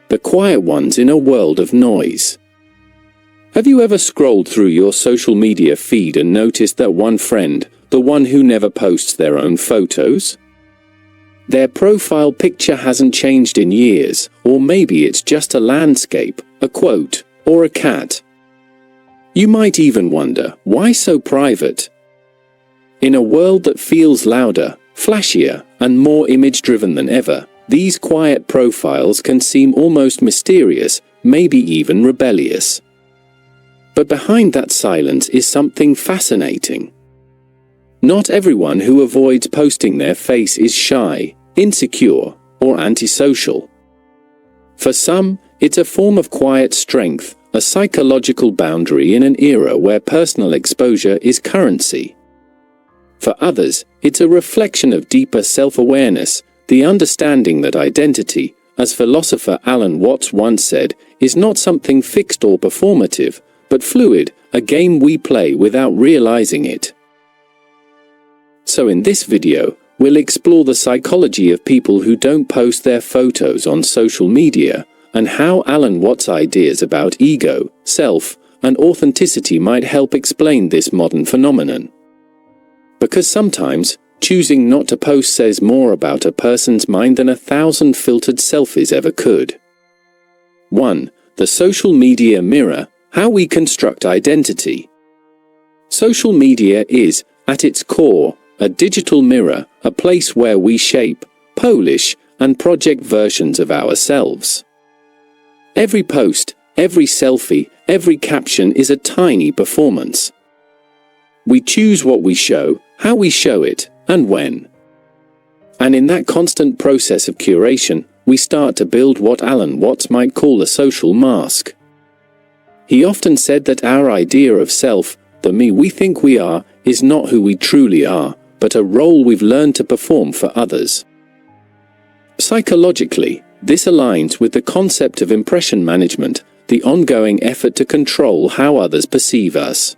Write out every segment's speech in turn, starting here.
the quiet ones in a world of noise. Have you ever scrolled through your social media feed and noticed that one friend, the one who never posts their own photos? Their profile picture hasn't changed in years, or maybe it's just a landscape, a quote, or a cat. You might even wonder, why so private? In a world that feels louder, flashier, and more image-driven than ever, these quiet profiles can seem almost mysterious, maybe even rebellious. But behind that silence is something fascinating. Not everyone who avoids posting their face is shy, insecure, or antisocial. For some, it's a form of quiet strength, a psychological boundary in an era where personal exposure is currency. For others, it's a reflection of deeper self-awareness, the understanding that identity, as philosopher Alan Watts once said, is not something fixed or performative, but fluid, a game we play without realizing it. So in this video, we'll explore the psychology of people who don't post their photos on social media, and how Alan Watts' ideas about ego, self, and authenticity might help explain this modern phenomenon. Because sometimes, choosing not to post says more about a person's mind than 1,000 filtered selfies ever could. 1. The social media mirror, how we construct identity. Social media is, at its core, a digital mirror, a place where we shape, polish, and project versions of ourselves. Every post, every selfie, every caption is a tiny performance. We choose what we show, how we show it, and when. And in that constant process of curation, we start to build what Alan Watts might call a social mask. He often said that our idea of self, the me we think we are, is not who we truly are, but a role we've learned to perform for others. Psychologically, this aligns with the concept of impression management, the ongoing effort to control how others perceive us.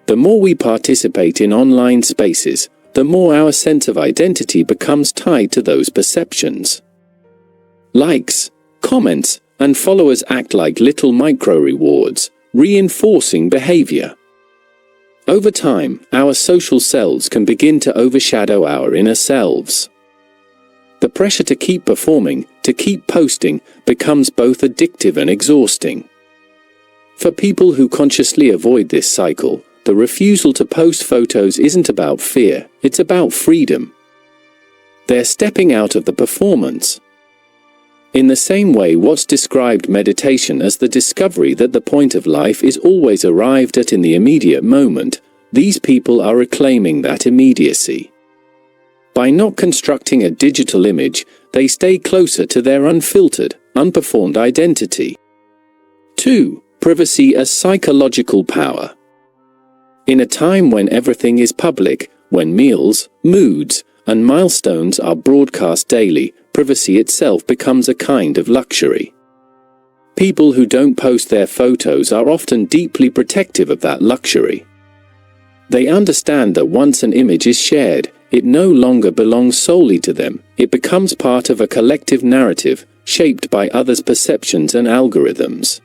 The more we participate in online spaces, the more our sense of identity becomes tied to those perceptions. Likes, comments, and followers act like little micro-rewards, reinforcing behavior. Over time, our social selves can begin to overshadow our inner selves. The pressure to keep performing, to keep posting, becomes both addictive and exhausting. For people who consciously avoid this cycle, the refusal to post photos isn't about fear, it's about freedom. They're stepping out of the performance. In the same way Watts described meditation as the discovery that the point of life is always arrived at in the immediate moment, these people are reclaiming that immediacy. By not constructing a digital image, they stay closer to their unfiltered, unperformed identity. 2. Privacy as psychological power. In a time when everything is public, when meals, moods, and milestones are broadcast daily, privacy itself becomes a kind of luxury. People who don't post their photos are often deeply protective of that luxury. They understand that once an image is shared, it no longer belongs solely to them, it becomes part of a collective narrative, shaped by others' perceptions and algorithms.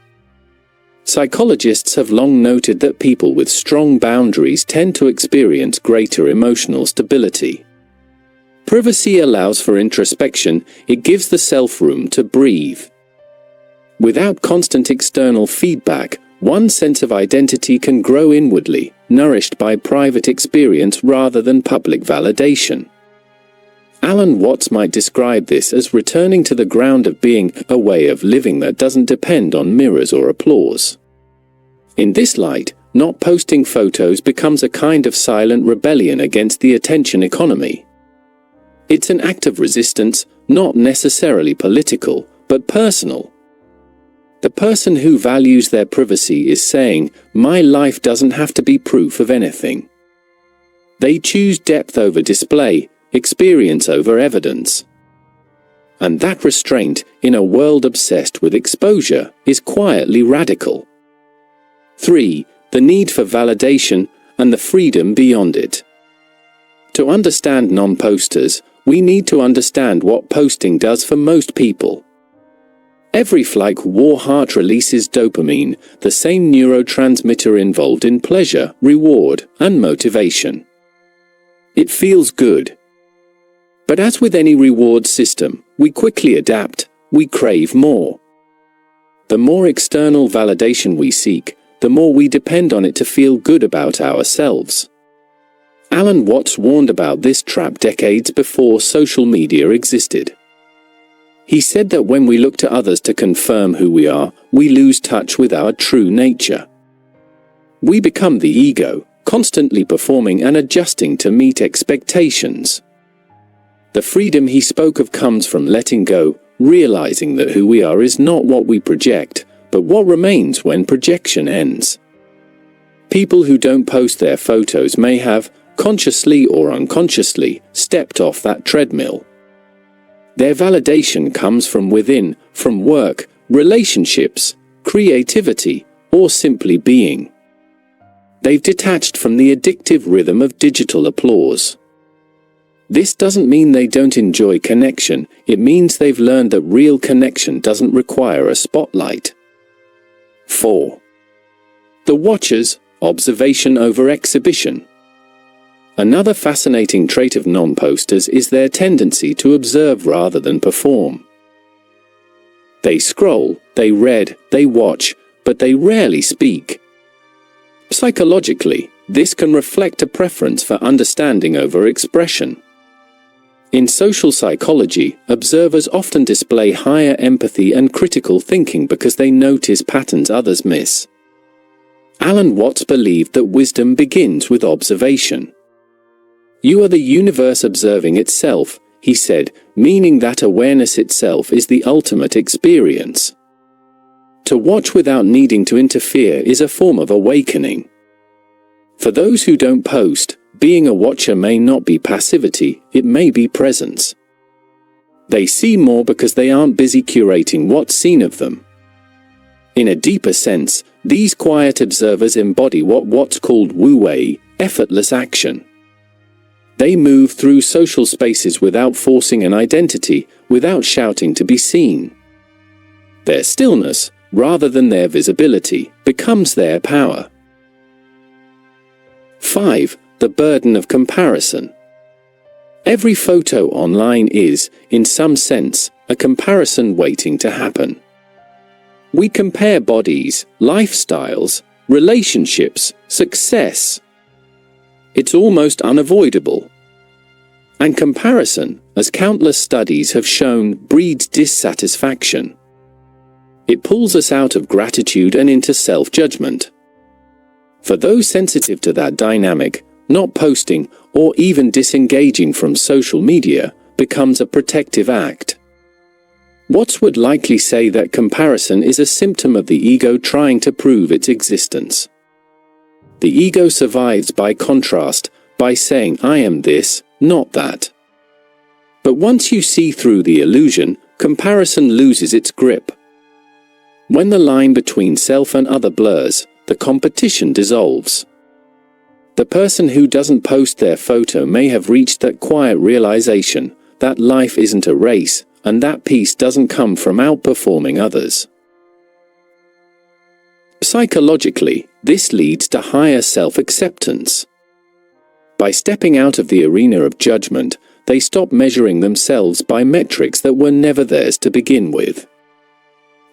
Psychologists have long noted that people with strong boundaries tend to experience greater emotional stability. Privacy allows for introspection, it gives the self room to breathe. Without constant external feedback, one sense of identity can grow inwardly, nourished by private experience rather than public validation. Alan Watts might describe this as returning to the ground of being, a way of living that doesn't depend on mirrors or applause. In this light, not posting photos becomes a kind of silent rebellion against the attention economy. It's an act of resistance, not necessarily political, but personal. The person who values their privacy is saying, "My life doesn't have to be proof of anything." They choose depth over display, experience over evidence. And that restraint, in a world obsessed with exposure, is quietly radical. 3. The need for validation and the freedom beyond it. To understand non-posters, we need to understand what posting does for most people. Every flight war heart releases dopamine, the same neurotransmitter involved in pleasure, reward, and motivation. It feels good. But as with any reward system, we quickly adapt, we crave more. The more external validation we seek, the more we depend on it to feel good about ourselves. Alan Watts warned about this trap decades before social media existed. He said that when we look to others to confirm who we are, we lose touch with our true nature. We become the ego, constantly performing and adjusting to meet expectations. The freedom he spoke of comes from letting go, realizing that who we are is not what we project, but what remains when projection ends. People who don't post their photos may have, consciously or unconsciously, stepped off that treadmill. Their validation comes from within, from work, relationships, creativity, or simply being. They've detached from the addictive rhythm of digital applause. This doesn't mean they don't enjoy connection, it means they've learned that real connection doesn't require a spotlight. 4. The Watchers, observation over exhibition. Another fascinating trait of non-posters is their tendency to observe rather than perform. They scroll, they read, they watch, but they rarely speak. Psychologically, this can reflect a preference for understanding over expression. In social psychology, observers often display higher empathy and critical thinking because they notice patterns others miss. Alan Watts believed that wisdom begins with observation. You are the universe observing itself, he said, meaning that awareness itself is the ultimate experience. To watch without needing to interfere is a form of awakening. For those who don't post, being a watcher may not be passivity, it may be presence. They see more because they aren't busy curating what's seen of them. In a deeper sense, these quiet observers embody what's called wu-wei, effortless action. They move through social spaces without forcing an identity, without shouting to be seen. Their stillness, rather than their visibility, becomes their power. 5. The burden of comparison. Every photo online is, in some sense, a comparison waiting to happen. We compare bodies, lifestyles, relationships, success. It's almost unavoidable. And comparison, as countless studies have shown, breeds dissatisfaction. It pulls us out of gratitude and into self-judgment. For those sensitive to that dynamic, not posting or even disengaging from social media becomes a protective act. Watts would likely say that comparison is a symptom of the ego trying to prove its existence. The ego survives by contrast, by saying I am this, not that. But once you see through the illusion, comparison loses its grip. When the line between self and other blurs, the competition dissolves. The person who doesn't post their photo may have reached that quiet realization that life isn't a race, and that peace doesn't come from outperforming others. Psychologically, this leads to higher self-acceptance. By stepping out of the arena of judgment, they stop measuring themselves by metrics that were never theirs to begin with.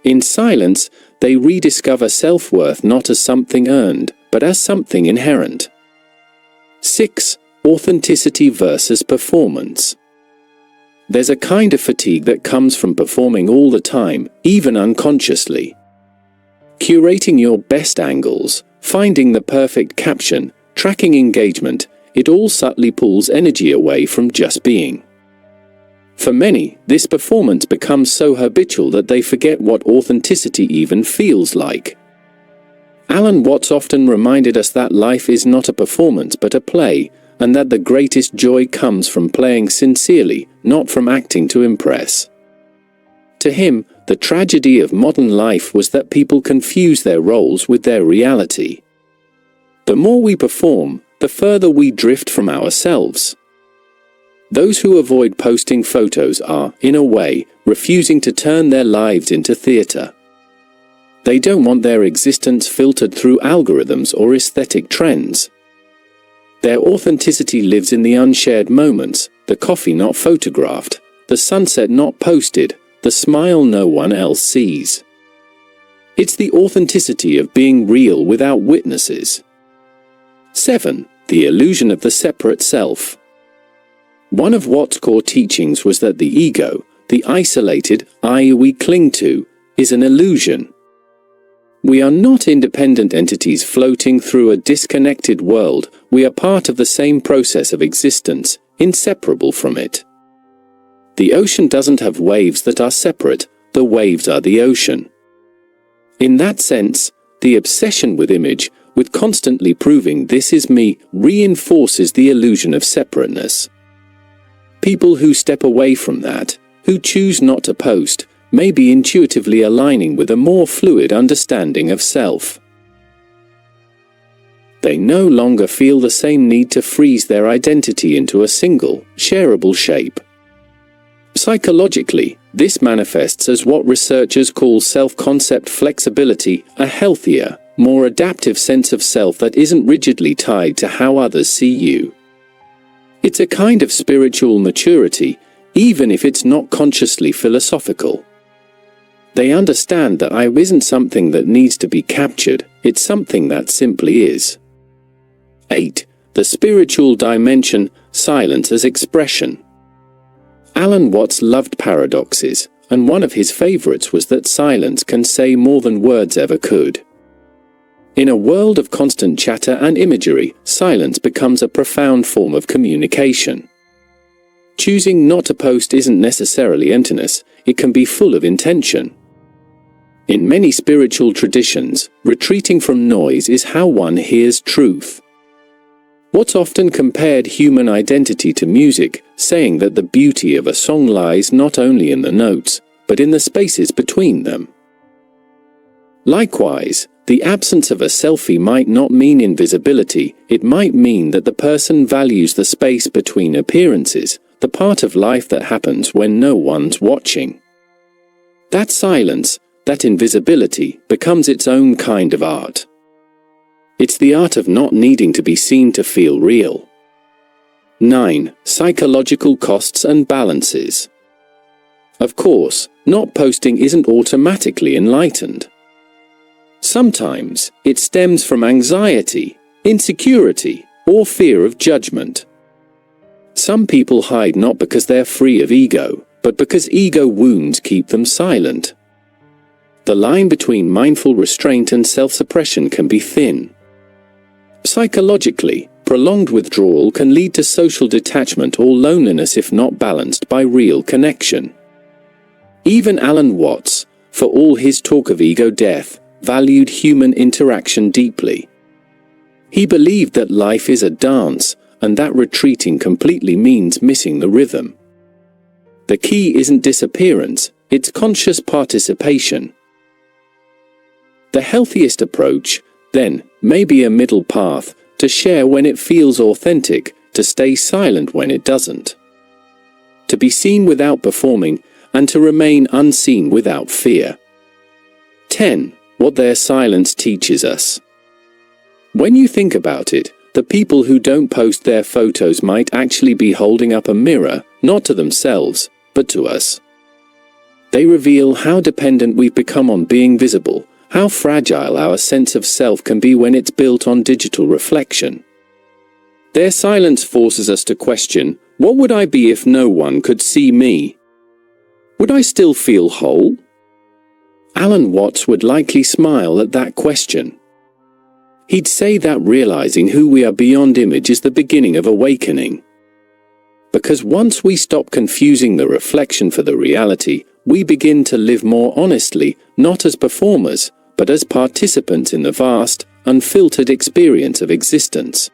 In silence, they rediscover self-worth not as something earned, but as something inherent. 6. Authenticity versus performance. There's a kind of fatigue that comes from performing all the time, even unconsciously. Curating your best angles, finding the perfect caption, tracking engagement, it all subtly pulls energy away from just being. For many, this performance becomes so habitual that they forget what authenticity even feels like. Alan Watts often reminded us that life is not a performance but a play, and that the greatest joy comes from playing sincerely, not from acting to impress. To him, the tragedy of modern life was that people confuse their roles with their reality. The more we perform, the further we drift from ourselves. Those who avoid posting photos are, in a way, refusing to turn their lives into theatre. They don't want their existence filtered through algorithms or aesthetic trends. Their authenticity lives in the unshared moments, the coffee not photographed, the sunset not posted, the smile no one else sees. It's the authenticity of being real without witnesses. 7. The illusion of the separate self. One of Watt's core teachings was that the ego, the isolated I we cling to, is an illusion. We are not independent entities floating through a disconnected world, we are part of the same process of existence, inseparable from it. The ocean doesn't have waves that are separate, the waves are the ocean. In that sense, the obsession with image, with constantly proving this is me, reinforces the illusion of separateness. People who step away from that, who choose not to post, may be intuitively aligning with a more fluid understanding of self. They no longer feel the same need to freeze their identity into a single, shareable shape. Psychologically, this manifests as what researchers call self-concept flexibility, a healthier, more adaptive sense of self that isn't rigidly tied to how others see you. It's a kind of spiritual maturity, even if it's not consciously philosophical. They understand that I isn't something that needs to be captured, it's something that simply is. 8. The spiritual dimension, silence as expression. Alan Watts loved paradoxes, and one of his favorites was that silence can say more than words ever could. In a world of constant chatter and imagery, silence becomes a profound form of communication. Choosing not to post isn't necessarily emptiness, it can be full of intention. In many spiritual traditions, retreating from noise is how one hears truth. Watts often compared human identity to music, saying that the beauty of a song lies not only in the notes, but in the spaces between them. Likewise, the absence of a selfie might not mean invisibility, it might mean that the person values the space between appearances, the part of life that happens when no one's watching. That silence, that invisibility, becomes its own kind of art. It's the art of not needing to be seen to feel real. 9. Psychological costs and balances. Of course, not posting isn't automatically enlightened. Sometimes, it stems from anxiety, insecurity, or fear of judgment. Some people hide not because they're free of ego, but because ego wounds keep them silent. The line between mindful restraint and self-suppression can be thin. Psychologically, prolonged withdrawal can lead to social detachment or loneliness if not balanced by real connection. Even Alan Watts, for all his talk of ego death, valued human interaction deeply. He believed that life is a dance, and that retreating completely means missing the rhythm. The key isn't disappearance, it's conscious participation. The healthiest approach, then, may be a middle path, to share when it feels authentic, to stay silent when it doesn't. To be seen without performing, and to remain unseen without fear. 10. What their silence teaches us. When you think about it, the people who don't post their photos might actually be holding up a mirror, not to themselves, but to us. They reveal how dependent we've become on being visible, how fragile our sense of self can be when it's built on digital reflection. Their silence forces us to question, what would I be if no one could see me? Would I still feel whole? Alan Watts would likely smile at that question. He'd say that realizing who we are beyond image is the beginning of awakening. Because once we stop confusing the reflection for the reality, we begin to live more honestly, not as performers, but as participants in the vast, unfiltered experience of existence.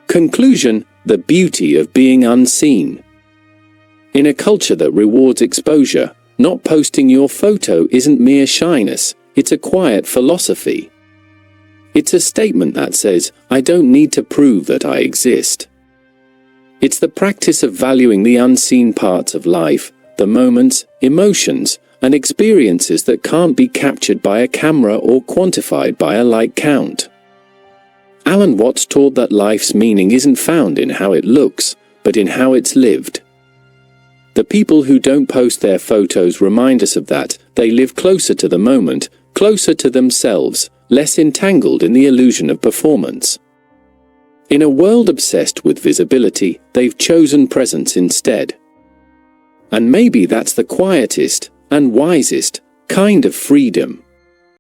Conclusion: the beauty of being unseen. In a culture that rewards exposure, not posting your photo isn't mere shyness, it's a quiet philosophy. It's a statement that says, I don't need to prove that I exist. It's the practice of valuing the unseen parts of life, the moments, emotions, and experiences that can't be captured by a camera or quantified by a like count. Alan Watts taught that life's meaning isn't found in how it looks, but in how it's lived. The people who don't post their photos remind us of that. They live closer to the moment, closer to themselves, less entangled in the illusion of performance. In a world obsessed with visibility, they've chosen presence instead. And maybe that's the quietest and wisest kind of freedom.